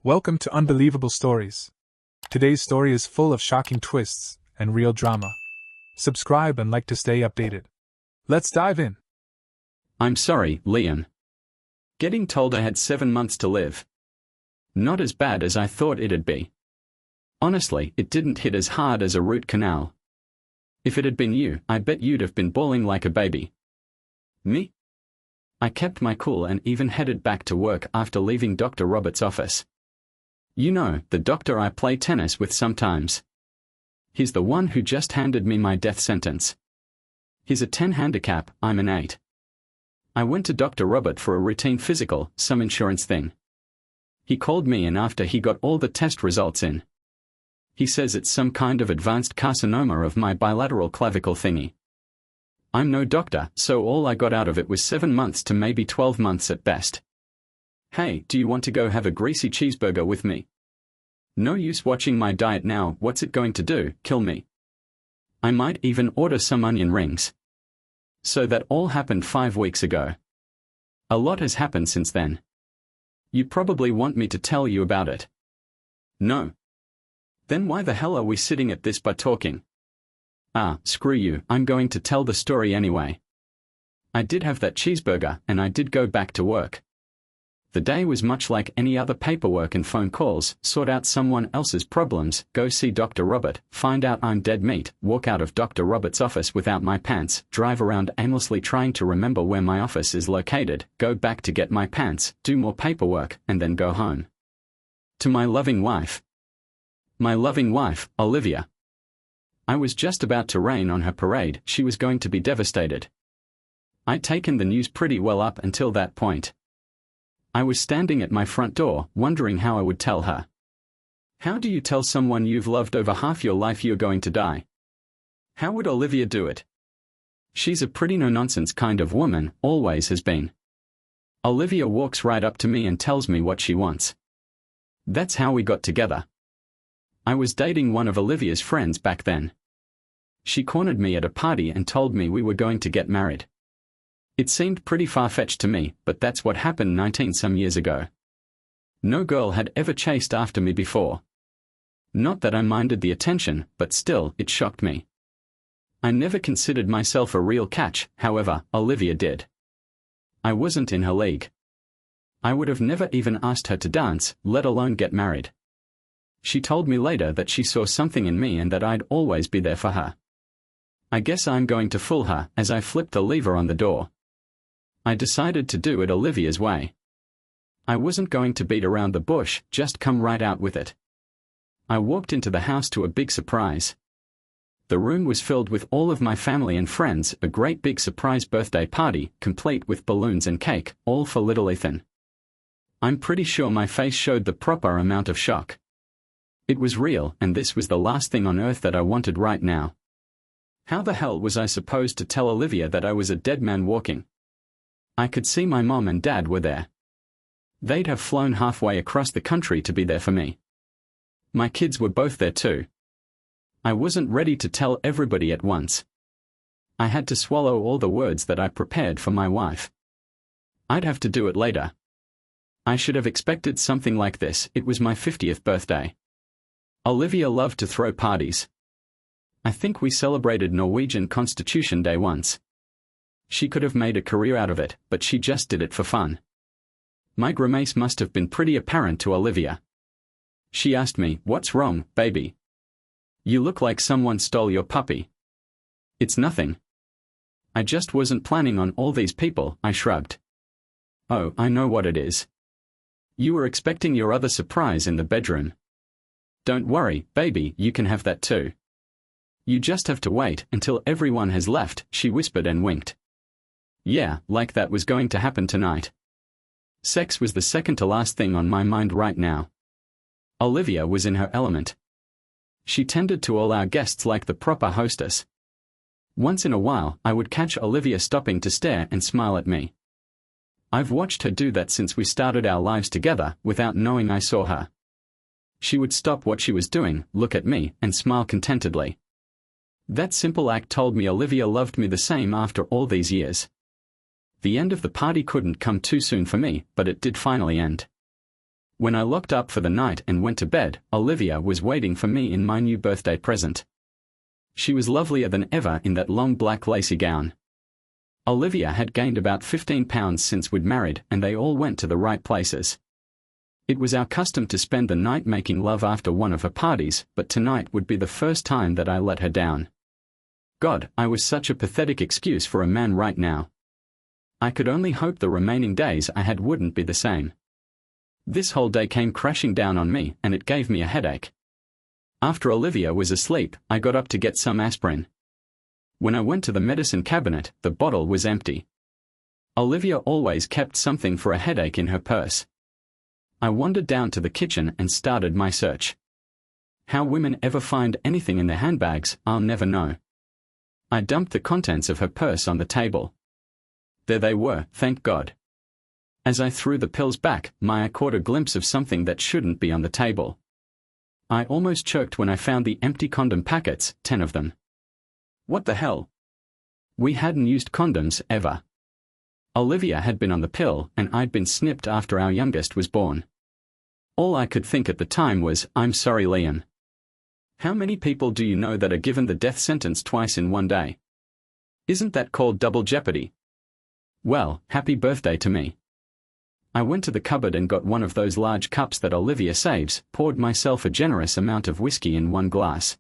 Welcome to Unbelievable Stories. Today's story is full of shocking twists and real drama. Subscribe and like to stay updated. Let's dive in. I'm sorry, Leon. Getting told I had 7 months to live. Not as bad as I thought it'd be. Honestly, it didn't hit as hard as a root canal. If it had been you, I bet you'd have been bawling like a baby. Me? I kept my cool and even headed back to work after leaving Dr. Roberts' office. You know, the doctor I play tennis with sometimes. He's the one who just handed me my death sentence. He's a 10 handicap, I'm an 8. I went to Dr. Robert for a routine physical, some insurance thing. He called me in after he got all the test results in. He says it's some kind of advanced carcinoma of my bilateral clavicle thingy. I'm no doctor, so all I got out of it was 7 months to maybe 12 months at best. Hey, do you want to go have a greasy cheeseburger with me? No use watching my diet now, what's it going to do, kill me? I might even order some onion rings. So that all happened 5 weeks ago. A lot has happened since then. You probably want me to tell you about it. No. Then why the hell are we sitting at this but talking? Screw you, I'm going to tell the story anyway. I did have that cheeseburger, and I did go back to work. The day was much like any other paperwork and phone calls, sort out someone else's problems, go see Dr. Robert, find out I'm dead meat, walk out of Dr. Robert's office without my pants, drive around aimlessly trying to remember where my office is located, go back to get my pants, do more paperwork, and then go home. To my loving wife. My loving wife, Olivia. I was just about to rain on her parade, she was going to be devastated. I'd taken the news pretty well up until that point. I was standing at my front door, wondering how I would tell her. How do you tell someone you've loved over half your life you're going to die? How would Olivia do it? She's a pretty no-nonsense kind of woman, always has been. Olivia walks right up to me and tells me what she wants. That's how we got together. I was dating one of Olivia's friends back then. She cornered me at a party and told me we were going to get married. It seemed pretty far-fetched to me, but that's what happened 19-some years ago. No girl had ever chased after me before. Not that I minded the attention, but still, it shocked me. I never considered myself a real catch, however, Olivia did. I wasn't in her league. I would have never even asked her to dance, let alone get married. She told me later that she saw something in me and that I'd always be there for her. I guess I'm going to fool her, as I flipped the lever on the door. I decided to do it Olivia's way. I wasn't going to beat around the bush, just come right out with it. I walked into the house to a big surprise. The room was filled with all of my family and friends, a great big surprise birthday party, complete with balloons and cake, all for little Ethan. I'm pretty sure my face showed the proper amount of shock. It was real, and this was the last thing on earth that I wanted right now. How the hell was I supposed to tell Olivia that I was a dead man walking? I could see my mom and dad were there. They'd have flown halfway across the country to be there for me. My kids were both there too. I wasn't ready to tell everybody at once. I had to swallow all the words that I prepared for my wife. I'd have to do it later. I should have expected something like this, it was my 50th birthday. Olivia loved to throw parties. I think we celebrated Norwegian Constitution Day once. She could have made a career out of it, but she just did it for fun. My grimace must have been pretty apparent to Olivia. She asked me, "What's wrong, baby? You look like someone stole your puppy." "It's nothing. I just wasn't planning on all these people," I shrugged. "Oh, I know what it is. You were expecting your other surprise in the bedroom. Don't worry, baby, you can have that too. You just have to wait until everyone has left," she whispered and winked. Yeah, like that was going to happen tonight. Sex was the second to last thing on my mind right now. Olivia was in her element. She tended to all our guests like the proper hostess. Once in a while, I would catch Olivia stopping to stare and smile at me. I've watched her do that since we started our lives together, without knowing I saw her. She would stop what she was doing, look at me, and smile contentedly. That simple act told me Olivia loved me the same after all these years. The end of the party couldn't come too soon for me, but it did finally end. When I locked up for the night and went to bed, Olivia was waiting for me in my new birthday present. She was lovelier than ever in that long black lacy gown. Olivia had gained about 15 pounds since we'd married, and they all went to the right places. It was our custom to spend the night making love after one of her parties, but tonight would be the first time that I let her down. God, I was such a pathetic excuse for a man right now. I could only hope the remaining days I had wouldn't be the same. This whole day came crashing down on me, and it gave me a headache. After Olivia was asleep, I got up to get some aspirin. When I went to the medicine cabinet, the bottle was empty. Olivia always kept something for a headache in her purse. I wandered down to the kitchen and started my search. How women ever find anything in their handbags, I'll never know. I dumped the contents of her purse on the table. There they were, thank God. As I threw the pills back, I caught a glimpse of something that shouldn't be on the table. I almost choked when I found the empty condom packets, 10 of them. What the hell? We hadn't used condoms ever. Olivia had been on the pill, and I'd been snipped after our youngest was born. All I could think at the time was, I'm sorry, Liam. How many people do you know that are given the death sentence twice in one day? Isn't that called double jeopardy? Well, happy birthday to me. I went to the cupboard and got one of those large cups that Olivia saves, poured myself a generous amount of whiskey in one glass.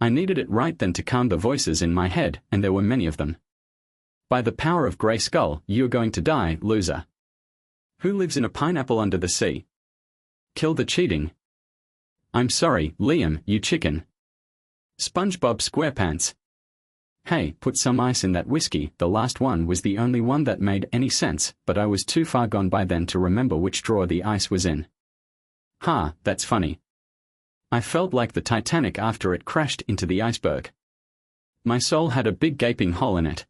I needed it right then to calm the voices in my head, and there were many of them. By the power of Grey Skull, you're going to die, loser. Who lives in a pineapple under the sea? Kill the cheating. I'm sorry, Liam, you chicken. SpongeBob SquarePants. Hey, put some ice in that whiskey. The last one was the only one that made any sense, but I was too far gone by then to remember which drawer the ice was in. Ha, that's funny. I felt like the Titanic after it crashed into the iceberg. My soul had a big gaping hole in it.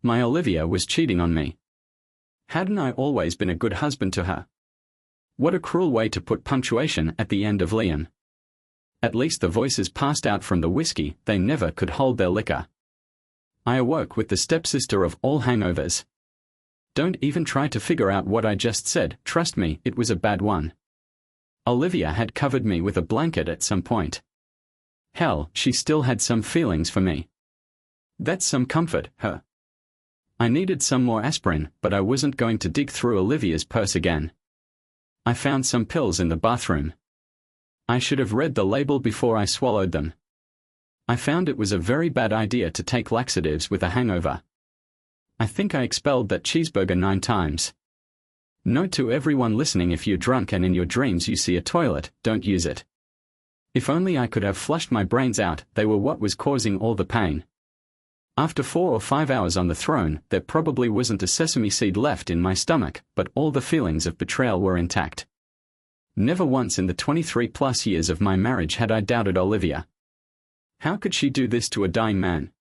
My Olivia was cheating on me. Hadn't I always been a good husband to her? What a cruel way to put punctuation at the end of Liam. At least the voices passed out from the whiskey, they never could hold their liquor. I awoke with the stepsister of all hangovers. Don't even try to figure out what I just said, trust me, it was a bad one. Olivia had covered me with a blanket at some point. Hell, she still had some feelings for me. That's some comfort, huh? I needed some more aspirin, but I wasn't going to dig through Olivia's purse again. I found some pills in the bathroom. I should have read the label before I swallowed them. I found it was a very bad idea to take laxatives with a hangover. I think I expelled that cheeseburger 9 times. Note to everyone listening: if you're drunk and in your dreams you see a toilet, don't use it. If only I could have flushed my brains out, they were what was causing all the pain. After 4 or 5 hours on the throne, there probably wasn't a sesame seed left in my stomach, but all the feelings of betrayal were intact. Never once in the 23+ years of my marriage had I doubted Olivia. How could she do this to a dying man?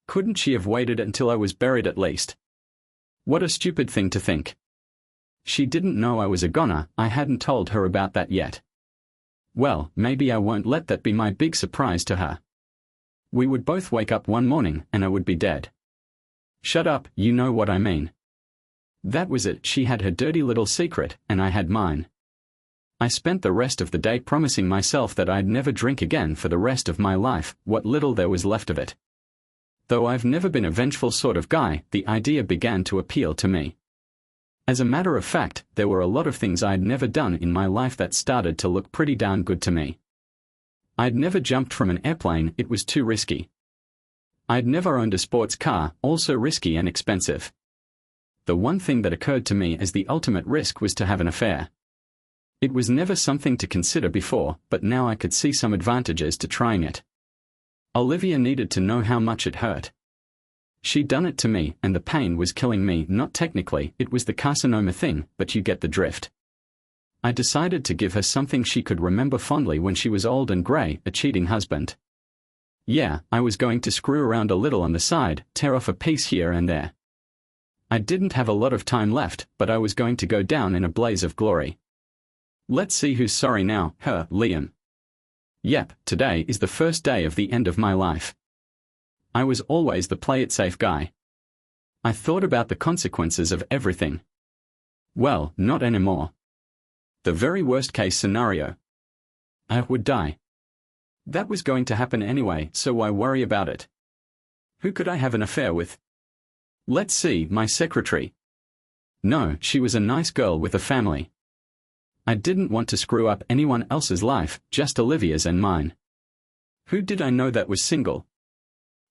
Couldn't she have waited until I was buried at least? What a stupid thing to think. She didn't know I was a goner, I hadn't told her about that yet. Well, maybe I won't let that be my big surprise to her. We would both wake up one morning, and I would be dead. Shut up, you know what I mean. That was it, she had her dirty little secret, and I had mine. I spent the rest of the day promising myself that I'd never drink again for the rest of my life, what little there was left of it. Though I've never been a vengeful sort of guy, the idea began to appeal to me. As a matter of fact, there were a lot of things I'd never done in my life that started to look pretty darn good to me. I'd never jumped from an airplane, it was too risky. I'd never owned a sports car, also risky and expensive. The one thing that occurred to me as the ultimate risk was to have an affair. It was never something to consider before, but now I could see some advantages to trying it. Olivia needed to know how much it hurt. She'd done it to me, and the pain was killing me. Not technically, it was the carcinoma thing, but you get the drift. I decided to give her something she could remember fondly when she was old and grey, a cheating husband. Yeah, I was going to screw around a little on the side, tear off a piece here and there. I didn't have a lot of time left, but I was going to go down in a blaze of glory. Let's see who's sorry now, her, Liam. Yep, today is the first day of the end of my life. I was always the play it safe guy. I thought about the consequences of everything. Well, not anymore. The very worst case scenario. I would die. That was going to happen anyway, so why worry about it? Who could I have an affair with? Let's see, my secretary. No, she was a nice girl with a family. I didn't want to screw up anyone else's life, just Olivia's and mine. Who did I know that was single?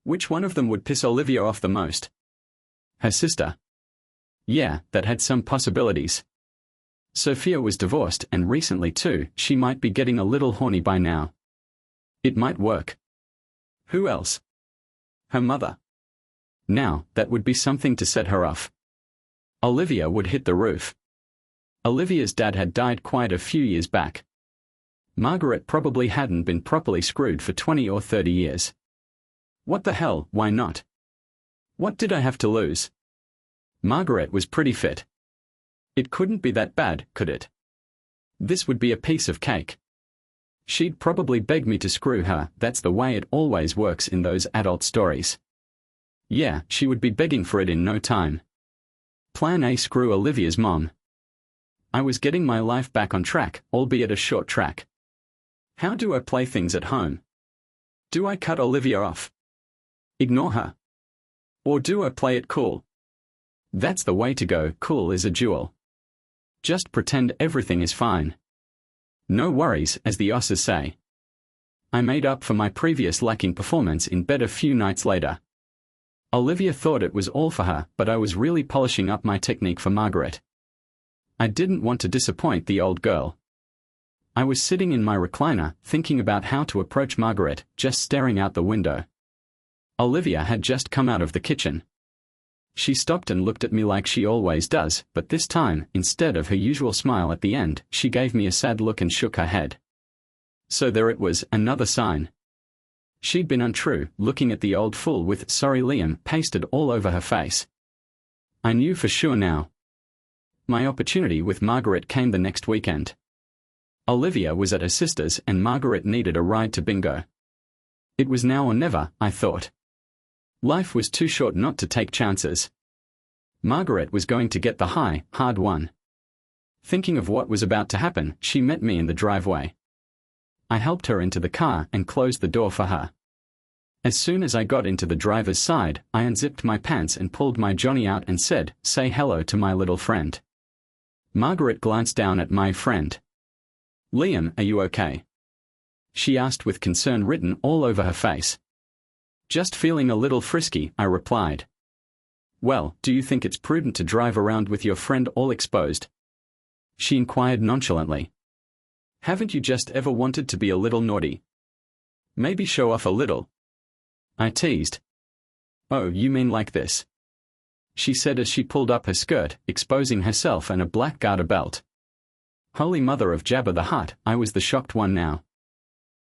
Which one of them would piss Olivia off the most? Her sister. Yeah, that had some possibilities. Sophia was divorced, and recently too. She might be getting a little horny by now. It might work. Who else? Her mother. Now, that would be something to set her off. Olivia would hit the roof. Olivia's dad had died quite a few years back. Margaret probably hadn't been properly screwed for 20 or 30 years. What the hell, why not? What did I have to lose? Margaret was pretty fit. It couldn't be that bad, could it? This would be a piece of cake. She'd probably beg me to screw her. That's the way it always works in those adult stories. Yeah, she would be begging for it in no time. Plan A: screw Olivia's mom. I was getting my life back on track, albeit a short track. How do I play things at home? Do I cut Olivia off? Ignore her? Or do I play it cool? That's the way to go. Cool is a jewel. Just pretend everything is fine. No worries, as the Aussies say. I made up for my previous lacking performance in bed a few nights later. Olivia thought it was all for her, but I was really polishing up my technique for Margaret. I didn't want to disappoint the old girl. I was sitting in my recliner, thinking about how to approach Margaret, just staring out the window. Olivia had just come out of the kitchen. She stopped and looked at me like she always does, but this time, instead of her usual smile at the end, she gave me a sad look and shook her head. So there it was, another sign. She'd been untrue, looking at the old fool with "Sorry Liam" pasted all over her face. I knew for sure now. My opportunity with Margaret came the next weekend. Olivia was at her sister's and Margaret needed a ride to bingo. It was now or never, I thought. Life was too short not to take chances. Margaret was going to get the high, hard one. Thinking of what was about to happen, she met me in the driveway. I helped her into the car and closed the door for her. As soon as I got into the driver's side, I unzipped my pants and pulled my Johnny out and said, "Say hello to my little friend." Margaret glanced down at my friend. "Liam, are you okay?" she asked with concern written all over her face. "Just feeling a little frisky," I replied. "Well, do you think it's prudent to drive around with your friend all exposed?" she inquired nonchalantly. "Haven't you just ever wanted to be a little naughty? Maybe show off a little?" I teased. "Oh, you mean like this?" she said as she pulled up her skirt, exposing herself and a black garter belt. Holy mother of Jabba the Hutt, I was the shocked one now.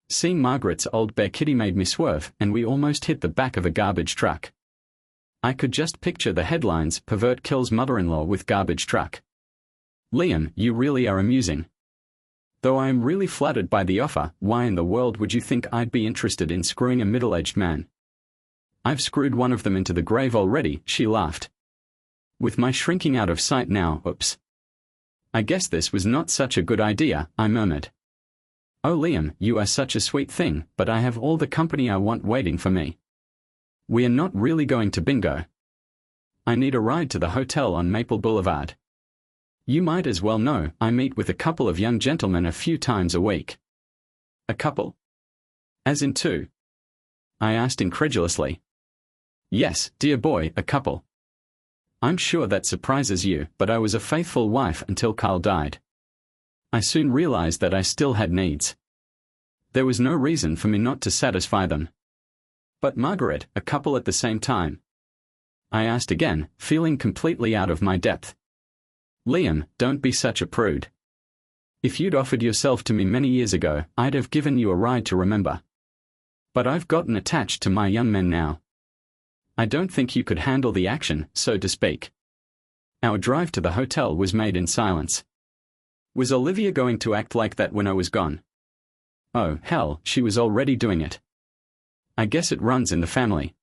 Seeing Margaret's old bear kitty made me swerve, and we almost hit the back of a garbage truck. I could just picture the headlines: "Pervert kills mother-in-law with garbage truck." Liam, you really are amusing. Though I am really flattered by the offer, why in the world would you think I'd be interested in screwing a middle-aged man? I've screwed one of them into the grave already, she laughed. With my shrinking out of sight now, oops. I guess this was not such a good idea, I murmured. Oh Liam, you are such a sweet thing, but I have all the company I want waiting for me. We are not really going to bingo. I need a ride to the hotel on Maple Boulevard. You might as well know, I meet with a couple of young gentlemen a few times a week. A couple? As in two? I asked incredulously. Yes, dear boy, a couple. I'm sure that surprises you, but I was a faithful wife until Carl died. I soon realized that I still had needs. There was no reason for me not to satisfy them. But Margaret, a couple at the same time? I asked again, feeling completely out of my depth. Liam, don't be such a prude. If you'd offered yourself to me many years ago, I'd have given you a ride to remember. But I've gotten attached to my young men now. I don't think you could handle the action, so to speak. Our drive to the hotel was made in silence. Was Olivia going to act like that when I was gone? Oh, hell, she was already doing it. I guess it runs in the family.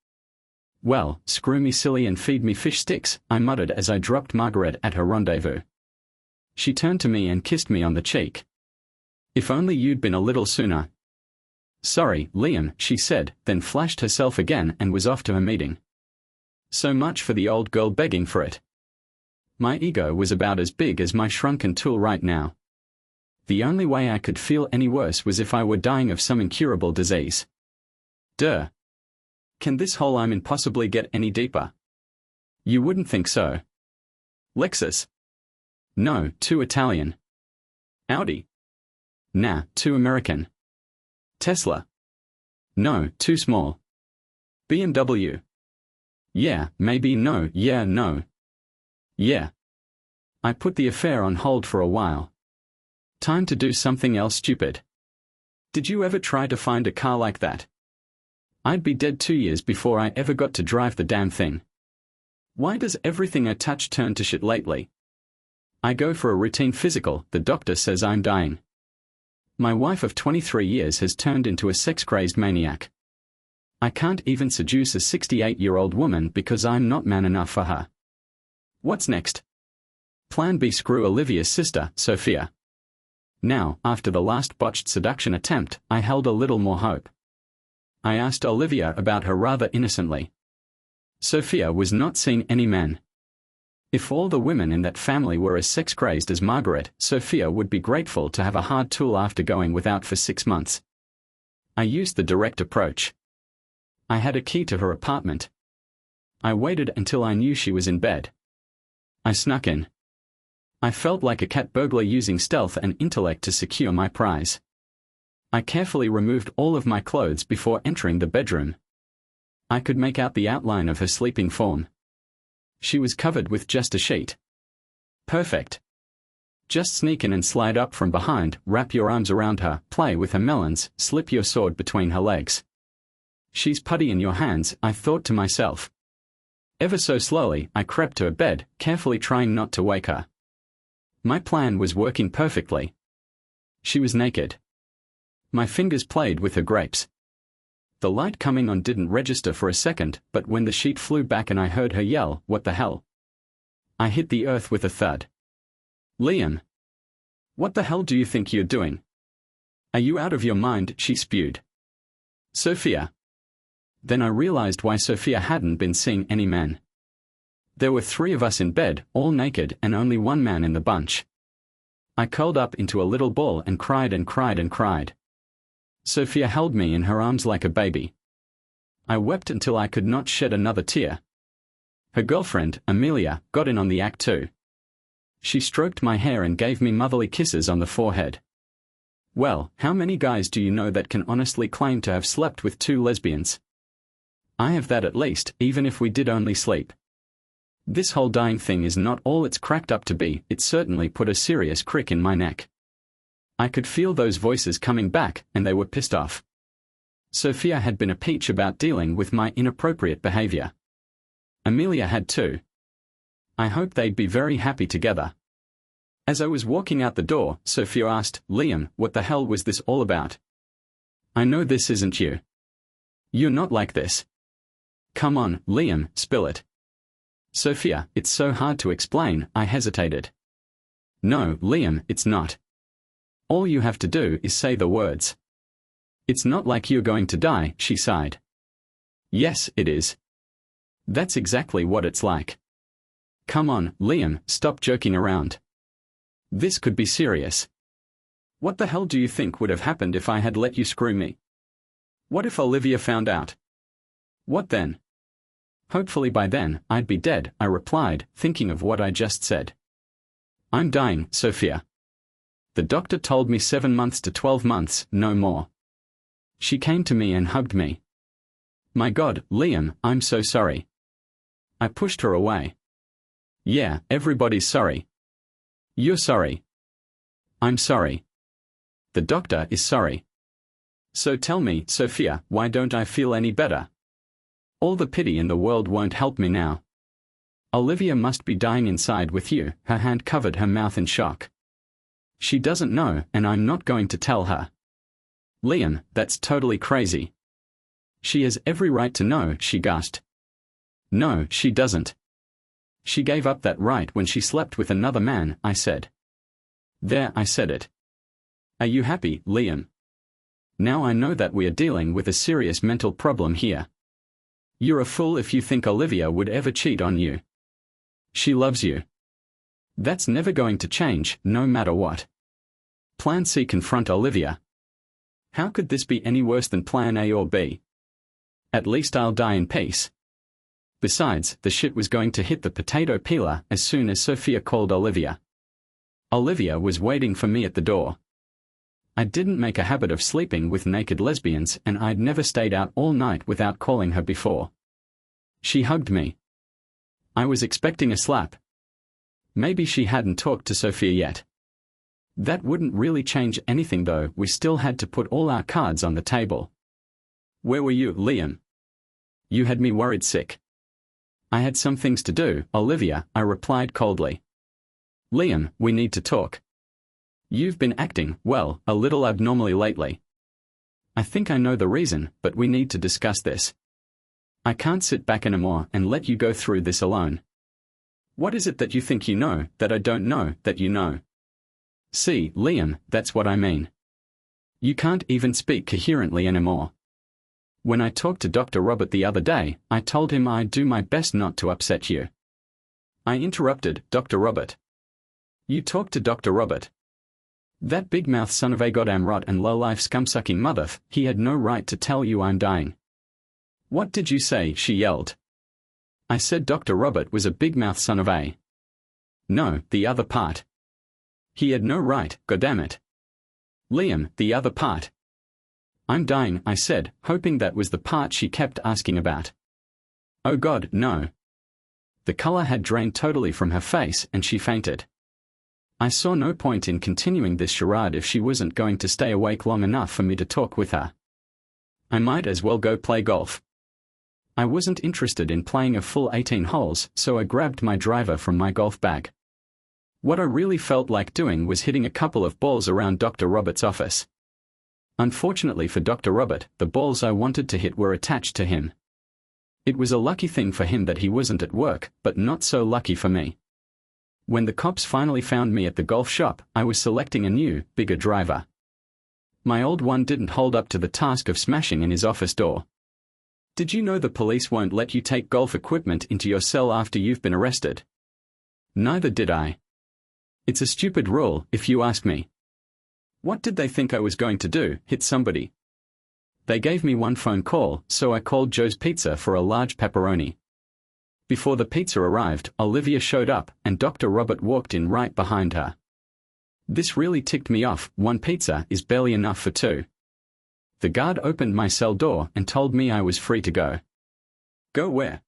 Well, screw me silly and feed me fish sticks, I muttered as I dropped Margaret at her rendezvous. She turned to me and kissed me on the cheek. If only you'd been a little sooner. Sorry, Liam, she said, then flashed herself again and was off to her meeting. So much for the old girl begging for it. My ego was about as big as my shrunken tool right now. The only way I could feel any worse was if I were dying of some incurable disease. Duh. Can this hole I'm in possibly get any deeper? You wouldn't think so. Lexus? No, too Italian. Audi? Nah, too American. Tesla? No, too small. BMW? Yeah, maybe no, yeah, no. Yeah. I put the affair on hold for a while. Time to do something else stupid. Did you ever try to find a car like that? I'd be dead 2 years before I ever got to drive the damn thing. Why does everything I touch turn to shit lately? I go for a routine physical, the doctor says I'm dying. My wife of 23 years has turned into a sex-crazed maniac. I can't even seduce a 68-year-old woman because I'm not man enough for her. What's next? Plan B: screw Olivia's sister, Sophia. Now, after the last botched seduction attempt, I held a little more hope. I asked Olivia about her rather innocently. Sophia was not seeing any men. If all the women in that family were as sex-crazed as Margaret, Sophia would be grateful to have a hard tool after going without for 6 months. I used the direct approach. I had a key to her apartment. I waited until I knew she was in bed. I snuck in. I felt like a cat burglar using stealth and intellect to secure my prize. I carefully removed all of my clothes before entering the bedroom. I could make out the outline of her sleeping form. She was covered with just a sheet. Perfect. Just sneak in and slide up from behind, wrap your arms around her, play with her melons, slip your sword between her legs. She's putty in your hands, I thought to myself. Ever so slowly, I crept to her bed, carefully trying not to wake her. My plan was working perfectly. She was naked. My fingers played with her grapes. The light coming on didn't register for a second, but when the sheet flew back and I heard her yell, "What the hell?" I hit the earth with a thud. Liam. What the hell do you think you're doing? Are you out of your mind? She spewed. Sophia. Then I realized why Sophia hadn't been seeing any men. There were 3 of us in bed, all naked, and only one man in the bunch. I curled up into a little ball and cried and cried and cried. Sophia held me in her arms like a baby. I wept until I could not shed another tear. Her girlfriend, Amelia, got in on the act too. She stroked my hair and gave me motherly kisses on the forehead. Well, how many guys do you know that can honestly claim to have slept with 2 lesbians? I have that at least, even if we did only sleep. This whole dying thing is not all it's cracked up to be. It certainly put a serious crick in my neck. I could feel those voices coming back, and they were pissed off. Sophia had been a peach about dealing with my inappropriate behavior. Amelia had too. I hoped they'd be very happy together. As I was walking out the door, Sophia asked, Liam, what the hell was this all about? I know this isn't you. You're not like this. Come on, Liam, spill it. Sophia, it's so hard to explain, I hesitated. No, Liam, it's not. All you have to do is say the words. It's not like you're going to die, she sighed. Yes, it is. That's exactly what it's like. Come on, Liam, stop joking around. This could be serious. What the hell do you think would have happened if I had let you screw me? What if Olivia found out? What then? Hopefully by then, I'd be dead, I replied, thinking of what I just said. I'm dying, Sophia. The doctor told me 7 months to 12 months, no more. She came to me and hugged me. My God, Liam, I'm so sorry. I pushed her away. Yeah, everybody's sorry. You're sorry. I'm sorry. The doctor is sorry. So tell me, Sophia, why don't I feel any better? All the pity in the world won't help me now. Olivia must be dying inside with you. Her hand covered her mouth in shock. She doesn't know, and I'm not going to tell her. Liam, that's totally crazy. She has every right to know, she gasped. No, she doesn't. She gave up that right when she slept with another man, I said. There, I said it. Are you happy, Liam? Now I know that we are dealing with a serious mental problem here. You're a fool if you think Olivia would ever cheat on you. She loves you. That's never going to change, no matter what. Plan C: confront Olivia. How could this be any worse than Plan A or B? At least I'll die in peace. Besides, the shit was going to hit the potato peeler as soon as Sophia called Olivia. Olivia was waiting for me at the door. I didn't make a habit of sleeping with naked lesbians, and I'd never stayed out all night without calling her before. She hugged me. I was expecting a slap. Maybe she hadn't talked to Sophia yet. That wouldn't really change anything though. We still had to put all our cards on the table. Where were you, Liam? You had me worried sick. I had some things to do, Olivia, I replied coldly. Liam, we need to talk. You've been acting, well, a little abnormally lately. I think I know the reason, but we need to discuss this. I can't sit back anymore and let you go through this alone. What is it that you think you know, that I don't know, that you know? See, Liam, that's what I mean. You can't even speak coherently anymore. When I talked to Dr. Robert the other day, I told him I'd do my best not to upset you. I interrupted, Dr. Robert. You talked to Dr. Robert. That big-mouth son of a goddamn rot and low-life scum-sucking mother, he had no right to tell you I'm dying. What did you say? She yelled. I said Dr. Robert was a big-mouth son of a... No, the other part. He had no right, goddammit. Liam, the other part. I'm dying, I said, hoping that was the part she kept asking about. Oh God, no. The color had drained totally from her face and she fainted. I saw no point in continuing this charade if she wasn't going to stay awake long enough for me to talk with her. I might as well go play golf. I wasn't interested in playing a full 18 holes, so I grabbed my driver from my golf bag. What I really felt like doing was hitting a couple of balls around Dr. Robert's office. Unfortunately for Dr. Robert, the balls I wanted to hit were attached to him. It was a lucky thing for him that he wasn't at work, but not so lucky for me. When the cops finally found me at the golf shop, I was selecting a new, bigger driver. My old one didn't hold up to the task of smashing in his office door. Did you know the police won't let you take golf equipment into your cell after you've been arrested? Neither did I. It's a stupid rule, if you ask me. What did they think I was going to do, hit somebody? They gave me one phone call, so I called Joe's Pizza for a large pepperoni. Before the pizza arrived, Olivia showed up, and Dr. Robert walked in right behind her. This really ticked me off. One pizza is barely enough for two. The guard opened my cell door and told me I was free to go. Go where?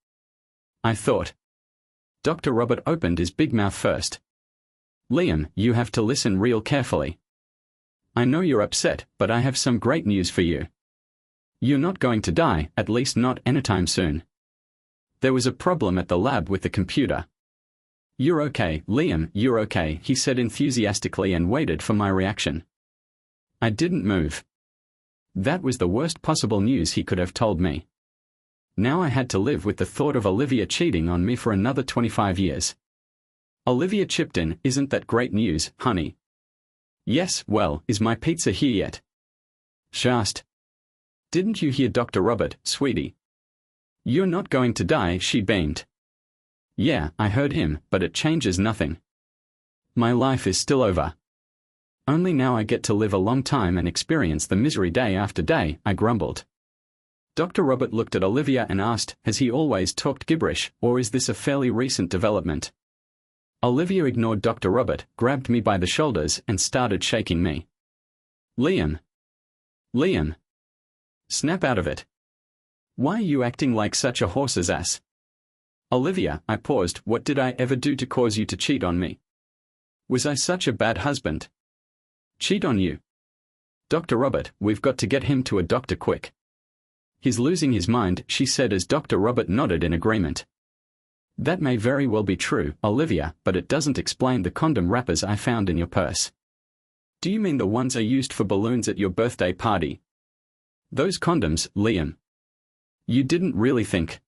I thought. Dr. Robert opened his big mouth first. Liam, you have to listen real carefully. I know you're upset, but I have some great news for you. You're not going to die, at least not anytime soon. There was a problem at the lab with the computer. You're okay, Liam, you're okay, he said enthusiastically and waited for my reaction. I didn't move. That was the worst possible news he could have told me. Now I had to live with the thought of Olivia cheating on me for another 25 years. Olivia chipped in, isn't that great news, honey? Yes, well, is my pizza here yet? Just. Didn't you hear Dr. Robert, sweetie? You're not going to die, she beamed. Yeah, I heard him, but it changes nothing. My life is still over. Only now I get to live a long time and experience the misery day after day, I grumbled. Dr. Robert looked at Olivia and asked, has he always talked gibberish, or is this a fairly recent development? Olivia ignored Dr. Robert, grabbed me by the shoulders and started shaking me. Liam. Liam. Snap out of it. Why are you acting like such a horse's ass? Olivia, I paused, what did I ever do to cause you to cheat on me? Was I such a bad husband? Cheat on you? Dr. Robert, we've got to get him to a doctor quick. He's losing his mind, she said as Dr. Robert nodded in agreement. That may very well be true, Olivia, but it doesn't explain the condom wrappers I found in your purse. Do you mean the ones I used for balloons at your birthday party? Those condoms, Liam. You didn't really think.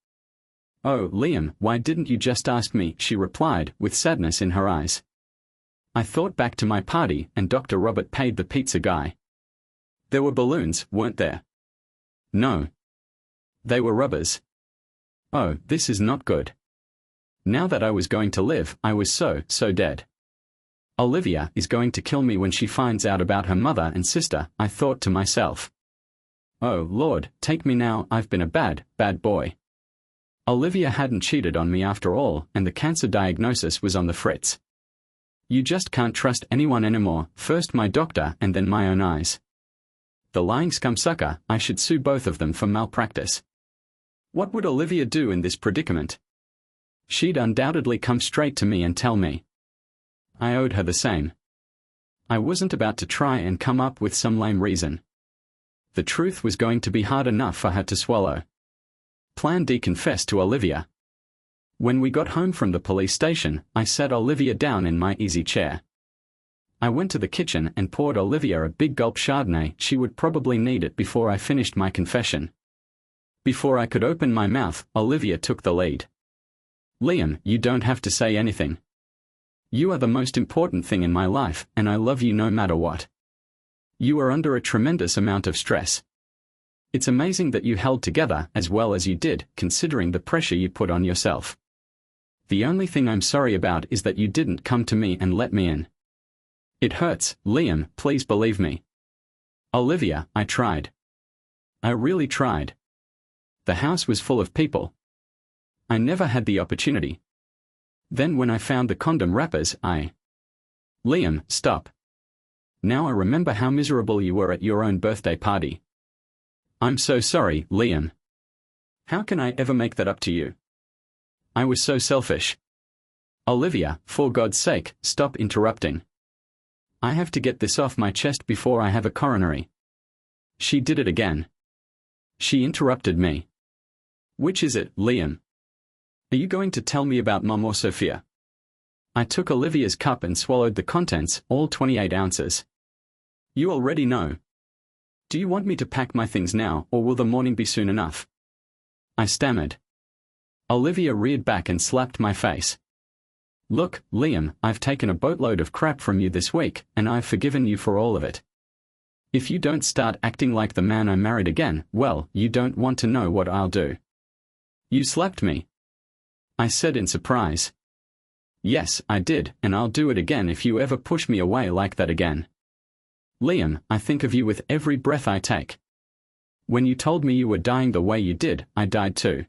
Oh, Liam, why didn't you just ask me, she replied, with sadness in her eyes. I thought back to my party and Dr. Robert paid the pizza guy. There were balloons, weren't there? No. They were rubbers. Oh, this is not good. Now that I was going to live, I was so dead. Olivia is going to kill me when she finds out about her mother and sister, I thought to myself. Oh Lord, take me now, I've been a bad boy. Olivia hadn't cheated on me after all, and the cancer diagnosis was on the fritz. You just can't trust anyone anymore, first my doctor and then my own eyes. The lying scumsucker, I should sue both of them for malpractice. What would Olivia do in this predicament? She'd undoubtedly come straight to me and tell me. I owed her the same. I wasn't about to try and come up with some lame reason. The truth was going to be hard enough for her to swallow. Plan D: confess to Olivia. When we got home from the police station, I sat Olivia down in my easy chair. I went to the kitchen and poured Olivia a big gulp Chardonnay. She would probably need it before I finished my confession. Before I could open my mouth, Olivia took the lead. Liam, you don't have to say anything. You are the most important thing in my life, and I love you no matter what. You are under a tremendous amount of stress. It's amazing that you held together as well as you did, considering the pressure you put on yourself. The only thing I'm sorry about is that you didn't come to me and let me in. It hurts, Liam, please believe me. Olivia, I tried. I really tried. The house was full of people. I never had the opportunity. Then when I found the condom wrappers, Liam, stop. Now I remember how miserable you were at your own birthday party. I'm so sorry, Liam. How can I ever make that up to you? I was so selfish. Olivia, for God's sake, stop interrupting. I have to get this off my chest before I have a coronary. She did it again. She interrupted me. Which is it, Liam? Are you going to tell me about Mom or Sophia? I took Olivia's cup and swallowed the contents, all 28 ounces. You already know. Do you want me to pack my things now, or will the morning be soon enough? I stammered. Olivia reared back and slapped my face. Look, Liam, I've taken a boatload of crap from you this week, and I've forgiven you for all of it. If you don't start acting like the man I married again, well, you don't want to know what I'll do. You slapped me, I said in surprise. Yes, I did, and I'll do it again if you ever push me away like that again. Liam, I think of you with every breath I take. When you told me you were dying the way you did, I died too.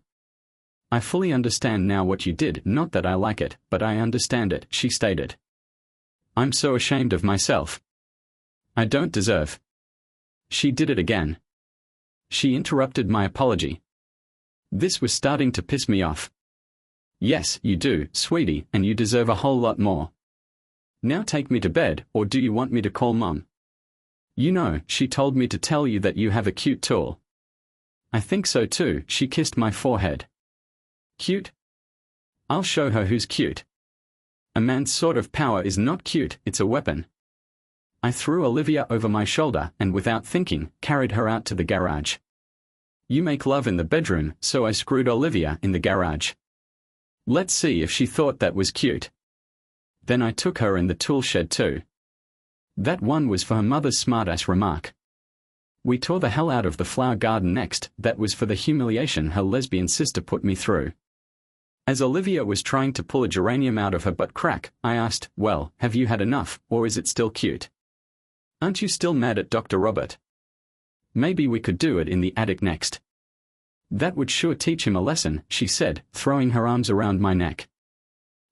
I fully understand now what you did, not that I like it, but I understand it, she stated. I'm so ashamed of myself. I don't deserve. She did it again. She interrupted my apology. This was starting to piss me off. Yes, you do, sweetie, and you deserve a whole lot more. Now take me to bed, or do you want me to call Mom? You know, she told me to tell you that you have a cute tool. I think so too, she kissed my forehead. Cute? I'll show her who's cute. A man's sort of power is not cute, it's a weapon. I threw Olivia over my shoulder and without thinking, carried her out to the garage. You make love in the bedroom, so I screwed Olivia in the garage. Let's see if she thought that was cute. Then I took her in the tool shed too. That one was for her mother's smartass remark. We tore the hell out of the flower garden next, that was for the humiliation her lesbian sister put me through. As Olivia was trying to pull a geranium out of her butt crack, I asked, well, have you had enough, or is it still cute? Aren't you still mad at Dr. Robert? Maybe we could do it in the attic next. That would sure teach him a lesson, she said, throwing her arms around my neck.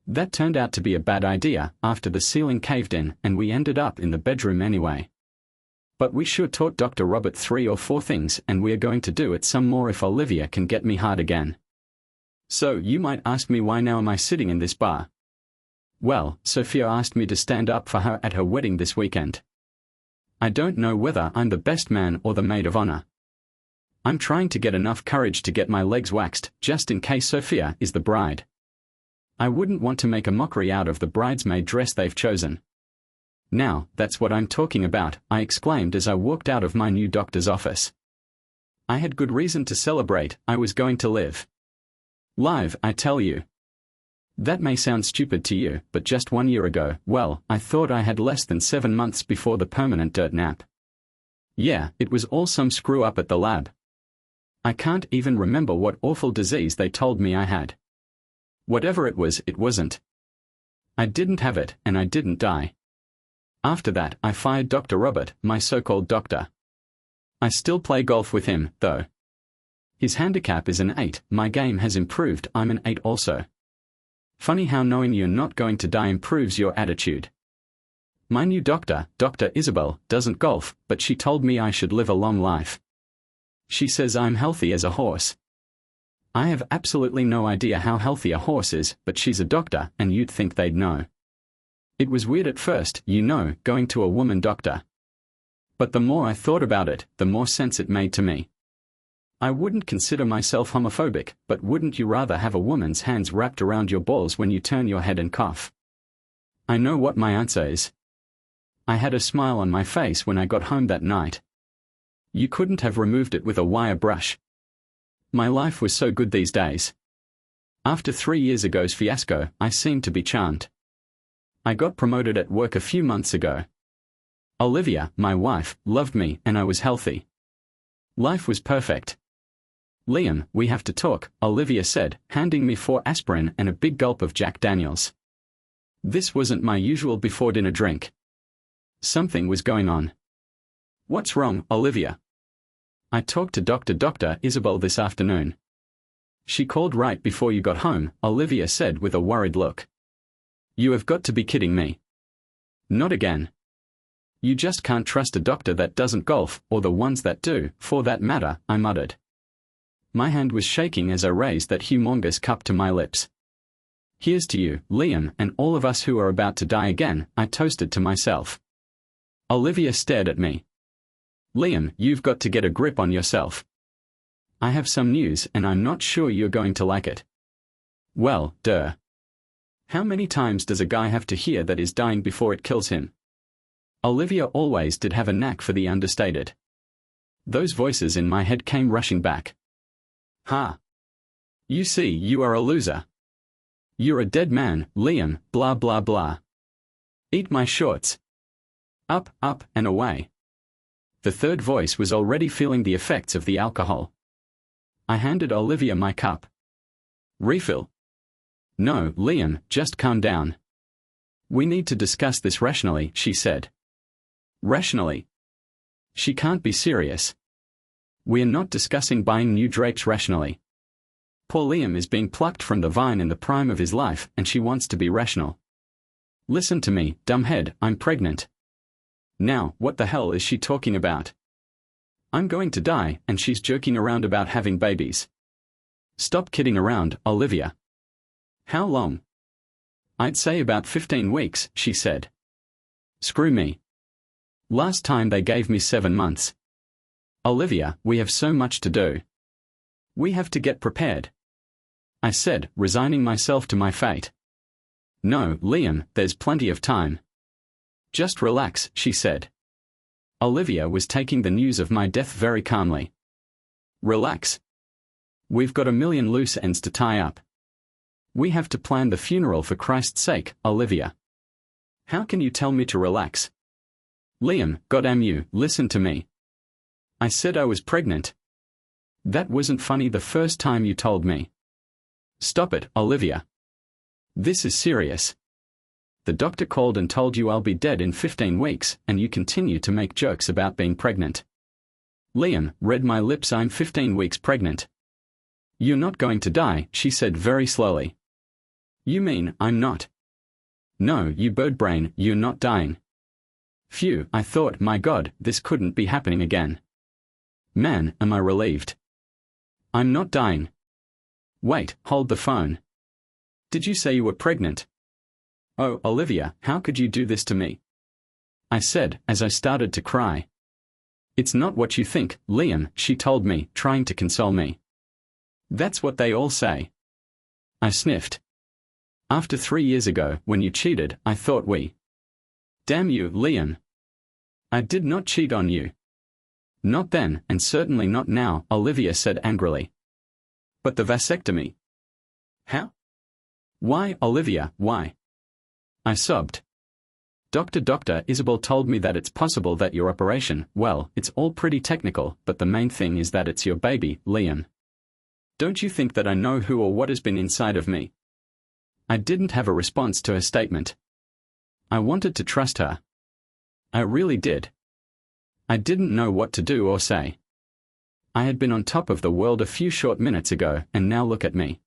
That turned out to be a bad idea, after the ceiling caved in and we ended up in the bedroom anyway. But we sure taught Dr. Robert 3 or 4 things, and we are going to do it some more if Olivia can get me hard again. So you might ask me, why now am I sitting in this bar? Well, Sophia asked me to stand up for her at her wedding this weekend. I don't know whether I'm the best man or the maid of honor. I'm trying to get enough courage to get my legs waxed, just in case Sophia is the bride. I wouldn't want to make a mockery out of the bridesmaid dress they've chosen. Now, that's what I'm talking about, I exclaimed as I walked out of my new doctor's office. I had good reason to celebrate, I was going to live. Live, I tell you. That may sound stupid to you, but just 1 year ago, well, I thought I had less than 7 months before the permanent dirt nap. Yeah, it was all some screw up at the lab. I can't even remember what awful disease they told me I had. Whatever it was, it wasn't. I didn't have it, and I didn't die. After that, I fired Dr. Robert, my so-called doctor. I still play golf with him, though. His handicap is an 8, my game has improved, I'm an 8 also. Funny how knowing you're not going to die improves your attitude. My new doctor, Dr. Isabel, doesn't golf, but she told me I should live a long life. She says I'm healthy as a horse. I have absolutely no idea how healthy a horse is, but she's a doctor, and you'd think they'd know. It was weird at first, going to a woman doctor. But the more I thought about it, the more sense it made to me. I wouldn't consider myself homophobic, but wouldn't you rather have a woman's hands wrapped around your balls when you turn your head and cough? I know what my answer is. I had a smile on my face when I got home that night. You couldn't have removed it with a wire brush. My life was so good these days. After 3 years ago's fiasco, I seemed to be charmed. I got promoted at work a few months ago. Olivia, my wife, loved me, and I was healthy. Life was perfect. Liam, we have to talk, Olivia said, handing me 4 aspirin and a big gulp of Jack Daniels. This wasn't my usual before-dinner drink. Something was going on. What's wrong, Olivia? I talked to Dr. Isabel this afternoon. She called right before you got home, Olivia said with a worried look. You have got to be kidding me. Not again. You just can't trust a doctor that doesn't golf, or the ones that do, for that matter, I muttered. My hand was shaking as I raised that humongous cup to my lips. Here's to you, Liam, and all of us who are about to die again, I toasted to myself. Olivia stared at me. Liam, you've got to get a grip on yourself. I have some news, and I'm not sure you're going to like it. Well, duh. How many times does a guy have to hear that he's dying before it kills him? Olivia always did have a knack for the understated. Those voices in my head came rushing back. Ha! You see, you are a loser. You're a dead man, Liam, blah blah blah. Eat my shorts. Up, up, and away. The third voice was already feeling the effects of the alcohol. I handed Olivia my cup. Refill. No, Liam, just calm down. We need to discuss this rationally, she said. Rationally? She can't be serious. We're not discussing buying new drapes rationally. Poor Liam is being plucked from the vine in the prime of his life, and she wants to be rational. Listen to me, dumbhead, I'm pregnant. Now, what the hell is she talking about? I'm going to die, and she's joking around about having babies. Stop kidding around, Olivia. How long? I'd say about 15 weeks, she said. Screw me. Last time they gave me 7 months. Olivia, we have so much to do. We have to get prepared. I said, resigning myself to my fate. No, Liam, there's plenty of time. Just relax, she said. Olivia was taking the news of my death very calmly. Relax. We've got a million loose ends to tie up. We have to plan the funeral for Christ's sake, Olivia. How can you tell me to relax? Liam, goddamn you, listen to me. I said I was pregnant. That wasn't funny the first time you told me. Stop it, Olivia. This is serious. The doctor called and told you I'll be dead in 15 weeks, and you continue to make jokes about being pregnant. Liam, read my lips, I'm 15 weeks pregnant. You're not going to die, she said very slowly. You mean, I'm not? No, you bird brain, you're not dying. Phew, I thought, my God, this couldn't be happening again. Man, am I relieved. I'm not dying. Wait, hold the phone. Did you say you were pregnant? Oh, Olivia, how could you do this to me? I said, as I started to cry. It's not what you think, Liam, she told me, trying to console me. That's what they all say. I sniffed. After 3 years ago, when you cheated, I thought we. Damn you, Liam. I did not cheat on you. Not then, and certainly not now, Olivia said angrily. But the vasectomy? How? Why, Olivia, why? I sobbed. Dr. Isabel told me that it's possible that your operation, well, it's all pretty technical, but the main thing is that it's your baby, Liam. Don't you think that I know who or what has been inside of me? I didn't have a response to her statement. I wanted to trust her. I really did. I didn't know what to do or say. I had been on top of the world a few short minutes ago, and now look at me.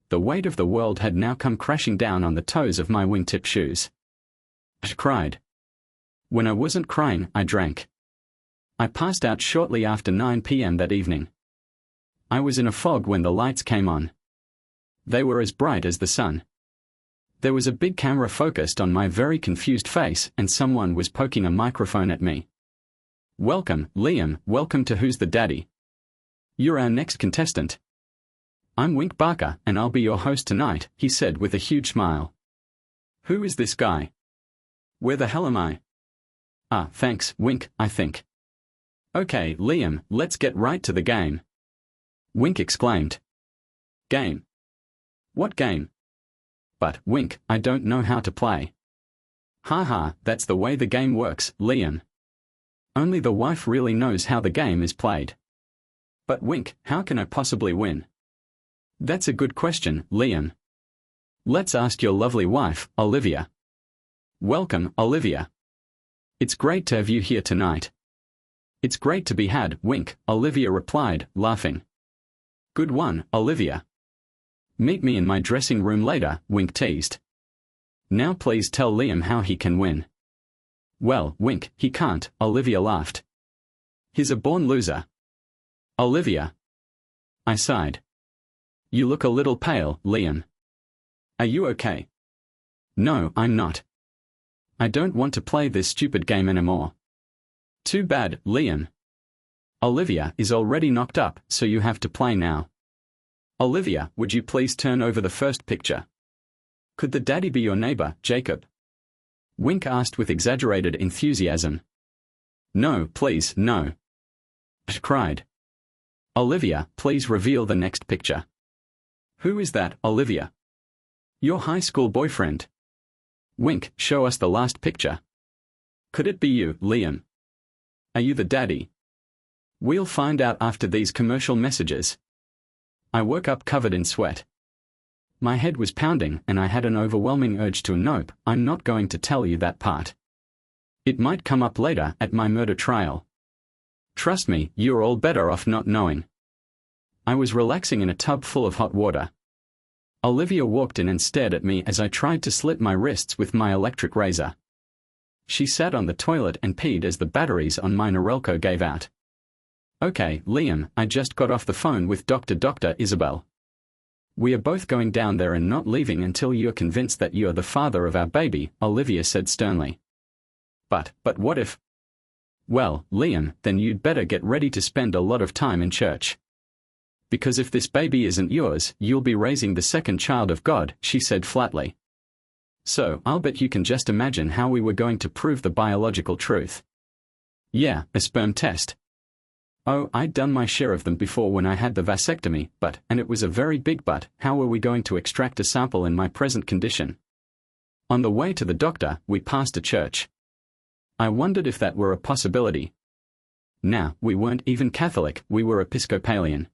The weight of the world had now come crashing down on the toes of my wingtip shoes. I cried. When I wasn't crying, I drank. I passed out shortly after 9 p.m. that evening. I was in a fog when the lights came on. They were as bright as the sun. There was a big camera focused on my very confused face, and someone was poking a microphone at me. Welcome, Liam, welcome to Who's the Daddy? You're our next contestant. I'm Wink Barker, and I'll be your host tonight, he said with a huge smile. Who is this guy? Where the hell am I? Ah, thanks, Wink, I think. Okay, Liam, let's get right to the game. Wink exclaimed. Game? What game? But, Wink, I don't know how to play. Ha, that's the way the game works, Liam. Only the wife really knows how the game is played. But Wink, how can I possibly win? That's a good question, Liam. Let's ask your lovely wife, Olivia. Welcome, Olivia. It's great to have you here tonight. It's great to be had, Wink, Olivia replied, laughing. Good one, Olivia. Meet me in my dressing room later, Wink teased. Now please tell Liam how he can win. Well, Wink, he can't, Olivia laughed. He's a born loser. Olivia. I sighed. You look a little pale, Liam. Are you okay? No, I'm not. I don't want to play this stupid game anymore. Too bad, Liam. Olivia is already knocked up, so you have to play now. Olivia, would you please turn over the first picture? Could the daddy be your neighbor, Jacob? Wink asked with exaggerated enthusiasm. No, please, no. I cried. Olivia, please reveal the next picture. Who is that, Olivia? Your high school boyfriend. Wink, show us the last picture. Could it be you, Liam? Are you the daddy? We'll find out after these commercial messages. I woke up covered in sweat. My head was pounding and I had an overwhelming urge to nope, I'm not going to tell you that part. It might come up later at my murder trial. Trust me, you're all better off not knowing. I was relaxing in a tub full of hot water. Olivia walked in and stared at me as I tried to slit my wrists with my electric razor. She sat on the toilet and peed as the batteries on my Norelco gave out. Okay, Liam, I just got off the phone with Dr. Isabel. We are both going down there and not leaving until you're convinced that you're the father of our baby, Olivia said sternly. But what if? Well, Liam, then you'd better get ready to spend a lot of time in church. Because if this baby isn't yours, you'll be raising the second child of God, she said flatly. So, I'll bet you can just imagine how we were going to prove the biological truth. Yeah, a sperm test. Oh, I'd done my share of them before when I had the vasectomy, and it was a very big but, how were we going to extract a sample in my present condition? On the way to the doctor, we passed a church. I wondered if that were a possibility. Nah, we weren't even Catholic, we were Episcopalian.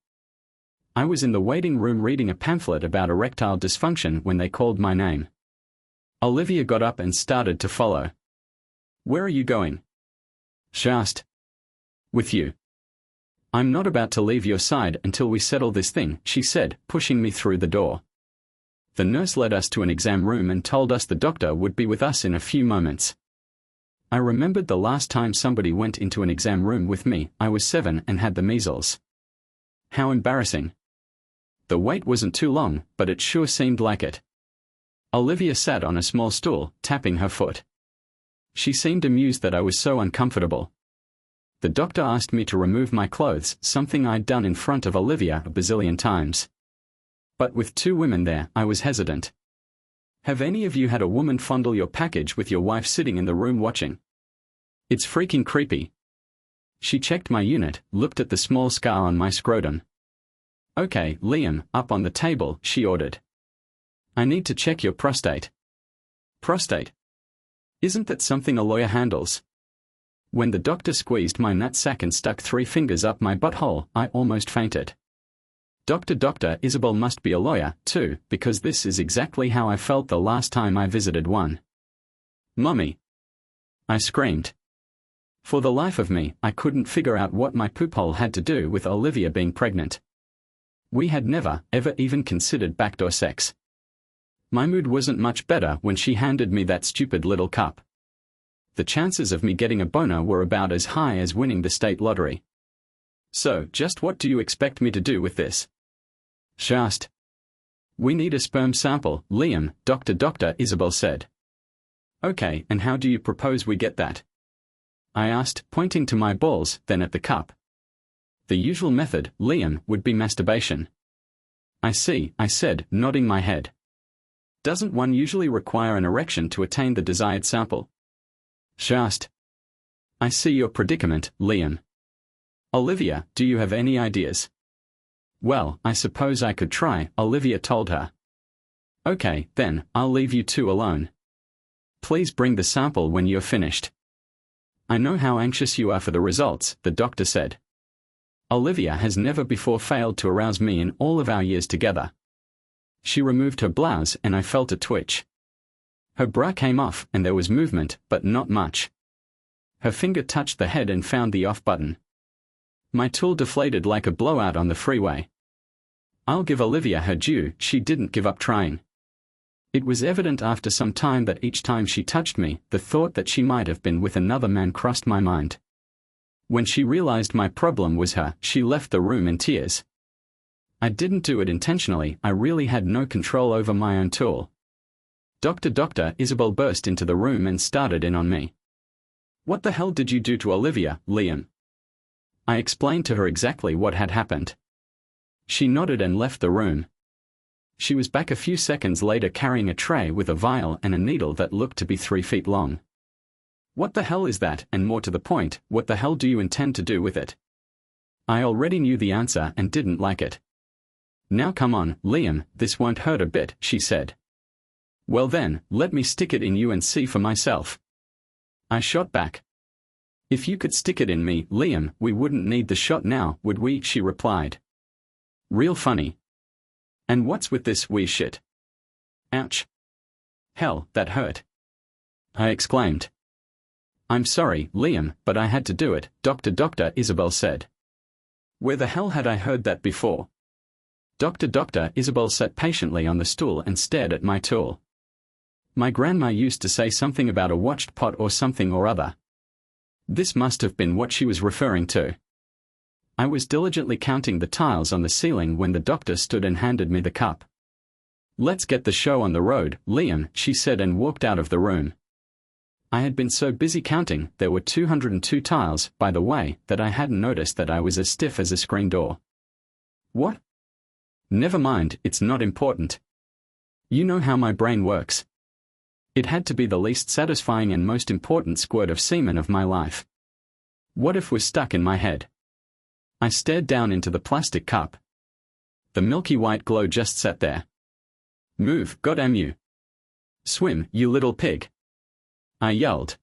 I was in the waiting room reading a pamphlet about erectile dysfunction when they called my name. Olivia got up and started to follow. Where are you going? She asked. With you. I'm not about to leave your side until we settle this thing, she said, pushing me through the door. The nurse led us to an exam room and told us the doctor would be with us in a few moments. I remembered the last time somebody went into an exam room with me. I was 7 and had the measles. How embarrassing. The wait wasn't too long, but it sure seemed like it. Olivia sat on a small stool, tapping her foot. She seemed amused that I was so uncomfortable. The doctor asked me to remove my clothes, something I'd done in front of Olivia a bazillion times. But with 2 women there, I was hesitant. Have any of you had a woman fondle your package with your wife sitting in the room watching? It's freaking creepy. She checked my unit, looked at the small scar on my scrotum. Okay, Liam, up on the table, she ordered. I need to check your prostate. Prostate? Isn't that something a lawyer handles? When the doctor squeezed my nutsack and stuck 3 fingers up my butthole, I almost fainted. Dr. Isabel must be a lawyer, too, because this is exactly how I felt the last time I visited one. Mummy! I screamed. For the life of me, I couldn't figure out what my poophole had to do with Olivia being pregnant. We had never, ever even considered backdoor sex. My mood wasn't much better when she handed me that stupid little cup. The chances of me getting a boner were about as high as winning the state lottery. So, just what do you expect me to do with this? She asked. We need a sperm sample, Liam, Dr. Isabel said. Okay, and how do you propose we get that? I asked, pointing to my balls, then at the cup. The usual method, Liam, would be masturbation. I see, I said, nodding my head. Doesn't one usually require an erection to attain the desired sample? She asked. I see your predicament, Liam. Olivia, do you have any ideas? Well, I suppose I could try, Olivia told her. Okay, then, I'll leave you two alone. Please bring the sample when you're finished. I know how anxious you are for the results, the doctor said. Olivia has never before failed to arouse me in all of our years together. She removed her blouse and I felt a twitch. Her bra came off and there was movement, but not much. Her finger touched the head and found the off button. My tool deflated like a blowout on the freeway. I'll give Olivia her due, she didn't give up trying. It was evident after some time that each time she touched me, the thought that she might have been with another man crossed my mind. When she realized my problem was her, she left the room in tears. I didn't do it intentionally, I really had no control over my own tool. Dr. Isabel burst into the room and started in on me. What the hell did you do to Olivia, Liam? I explained to her exactly what had happened. She nodded and left the room. She was back a few seconds later carrying a tray with a vial and a needle that looked to be 3 feet long. What the hell is that, and more to the point, what the hell do you intend to do with it? I already knew the answer and didn't like it. Now come on, Liam, this won't hurt a bit, she said. Well then, let me stick it in you and see for myself. I shot back. If you could stick it in me, Liam, we wouldn't need the shot now, would we? She replied. Real funny. And what's with this wee shit? Ouch. Hell, that hurt. I exclaimed. I'm sorry, Liam, but I had to do it, Dr. Isabel said. Where the hell had I heard that before? Dr. Isabel sat patiently on the stool and stared at my tool. My grandma used to say something about a watched pot or something or other. This must have been what she was referring to. I was diligently counting the tiles on the ceiling when the doctor stood and handed me the cup. Let's get the show on the road, Liam, she said and walked out of the room. I had been so busy counting, there were 202 tiles, by the way, that I hadn't noticed that I was as stiff as a screen door. What? Never mind, it's not important. You know how my brain works. It had to be the least satisfying and most important squirt of semen of my life. What if we're stuck in my head? I stared down into the plastic cup. The milky white glow just sat there. Move, goddamn you. Swim, you little pig. I yelled.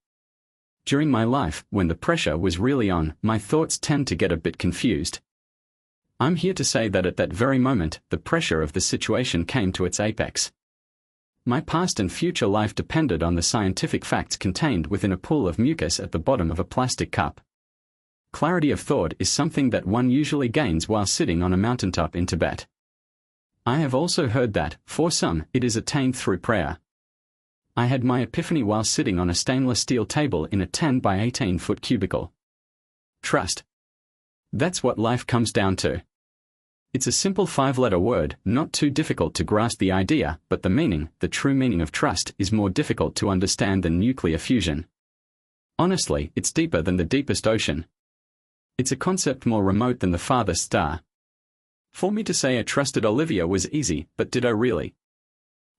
During my life, when the pressure was really on, my thoughts tend to get a bit confused. I'm here to say that at that very moment, the pressure of the situation came to its apex. My past and future life depended on the scientific facts contained within a pool of mucus at the bottom of a plastic cup. Clarity of thought is something that one usually gains while sitting on a mountaintop in Tibet. I have also heard that, for some, it is attained through prayer. I had my epiphany while sitting on a stainless steel table in a 10 by 18 foot cubicle. Trust. That's what life comes down to. It's a simple 5-letter word, not too difficult to grasp the idea, but the meaning, the true meaning of trust, is more difficult to understand than nuclear fusion. Honestly, it's deeper than the deepest ocean. It's a concept more remote than the farthest star. For me to say I trusted Olivia was easy, but did I really?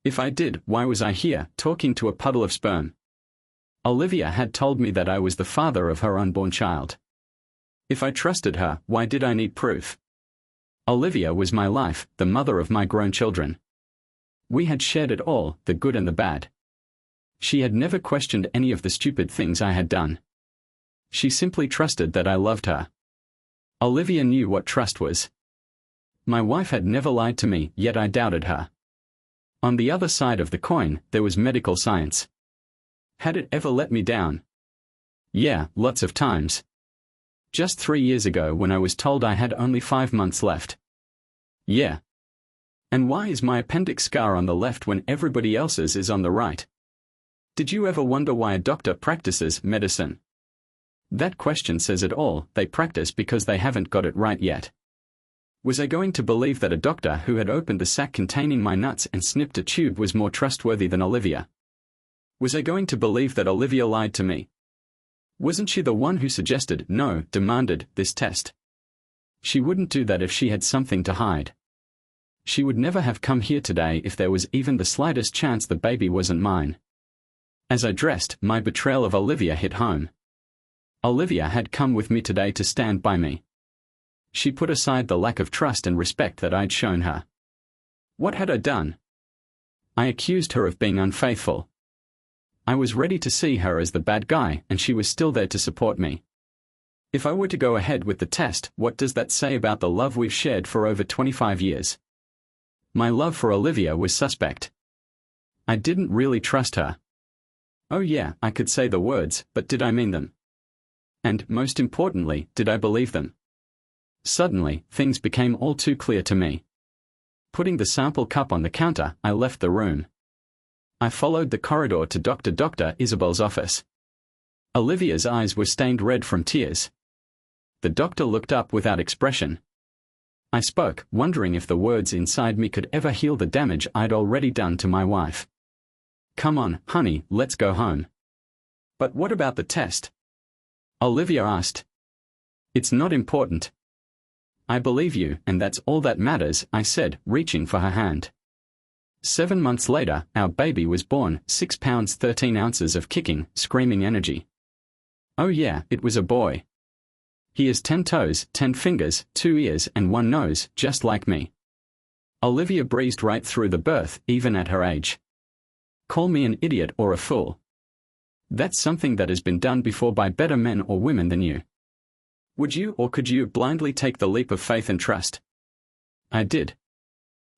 If I did, why was I here, talking to a puddle of sperm? Olivia had told me that I was the father of her unborn child. If I trusted her, why did I need proof? Olivia was my life, the mother of my grown children. We had shared it all, the good and the bad. She had never questioned any of the stupid things I had done. She simply trusted that I loved her. Olivia knew what trust was. My wife had never lied to me, yet I doubted her. On the other side of the coin, there was medical science. Had it ever let me down? Yeah, lots of times. Just 3 years ago when I was told I had only 5 months left. Yeah. And why is my appendix scar on the left when everybody else's is on the right? Did you ever wonder why a doctor practices medicine? That question says it all. They practice because they haven't got it right yet. Was I going to believe that a doctor who had opened the sack containing my nuts and snipped a tube was more trustworthy than Olivia? Was I going to believe that Olivia lied to me? Wasn't she the one who suggested, no, demanded, this test? She wouldn't do that if she had something to hide. She would never have come here today if there was even the slightest chance the baby wasn't mine. As I dressed, my betrayal of Olivia hit home. Olivia had come with me today to stand by me. She put aside the lack of trust and respect that I'd shown her. What had I done? I accused her of being unfaithful. I was ready to see her as the bad guy, and she was still there to support me. If I were to go ahead with the test, what does that say about the love we've shared for over 25 years? My love for Olivia was suspect. I didn't really trust her. Oh yeah, I could say the words, but did I mean them? And, most importantly, did I believe them? Suddenly, things became all too clear to me. Putting the sample cup on the counter, I left the room. I followed the corridor to Dr. Isabel's office. Olivia's eyes were stained red from tears. The doctor looked up without expression. I spoke, wondering if the words inside me could ever heal the damage I'd already done to my wife. Come on, honey, let's go home. But what about the test? Olivia asked. It's not important. I believe you, and that's all that matters, I said, reaching for her hand. 7 months later, our baby was born, 6 pounds 13 ounces of kicking, screaming energy. Oh yeah, it was a boy. He has 10 toes, 10 fingers, 2 ears and 1 nose, just like me. Olivia breezed right through the birth, even at her age. Call me an idiot or a fool. That's something that has been done before by better men or women than you. Would you or could you blindly take the leap of faith and trust? I did.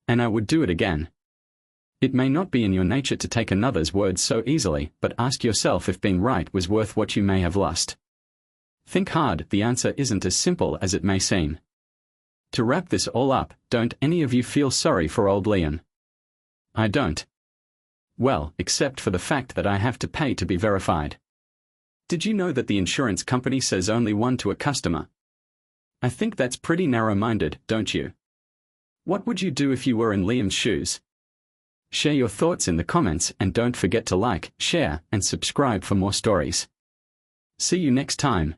And I would do it again. It may not be in your nature to take another's words so easily, but ask yourself if being right was worth what you may have lost. Think hard, the answer isn't as simple as it may seem. To wrap this all up, don't any of you feel sorry for old Liam? I don't. Well, except for the fact that I have to pay to be verified. Did you know that the insurance company says only one to a customer? I think that's pretty narrow-minded, don't you? What would you do if you were in Liam's shoes? Share your thoughts in the comments and don't forget to like, share, and subscribe for more stories. See you next time.